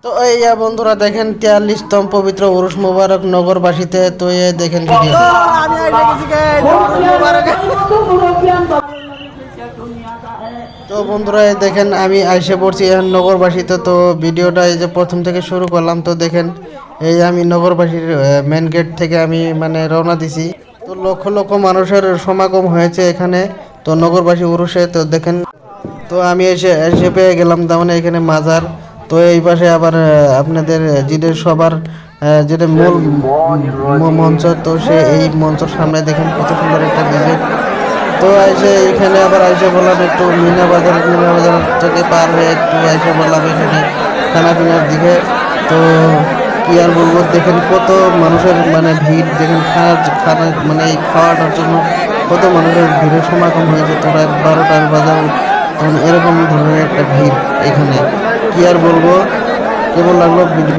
তো এই বন্ধুরা দেখেন 43তম পবিত্র উরুস মুবারক নগরবাসীতে। তো এই দেখেন ভিডিও। তো বন্ধুরা এই দেখেন আমি আইসে পড়ছি এখন নগরবাসীতে। তো ভিডিওটা এই যে প্রথম থেকে শুরু করলাম। তো দেখেন এই আমি নগরবাসীর মেন গেট থেকে আমি মানে রওনা দিছি। তো লক্ষ লক্ষ মানুষের সমাগম হয়েছে এখানে তো নগরবাসী উরুসে। তো দেখেন তো আমি এসে এসে পেয়ে গেলাম তার মানে এখানে মাজার। তো এই পাশে আবার আপনাদের জিদের সবার যেটা মূল মঞ্চ। তো সে এই মঞ্চের সামনে দেখেন কত সুন্দর একটা ডিজে। তো এসে এখানে আবার আইসে বললাম একটু মিনা বাজার থেকে পার হয়ে একটু আইসে বললাম এখানে খানা পিনার দিকে। তো কি আর বলবো, দেখেন কত মানুষের মানে ভিড়, দেখেন খানা মানে এই খাওয়াটার জন্য কত মানুষের ভিড়ের সমাগম হয়েছে। তো রাত 12টার বাজার তখন এরকম ধরনের একটা ভিড় এখানে। কি আর বলবো, কেমন লাগলো ভিডিও।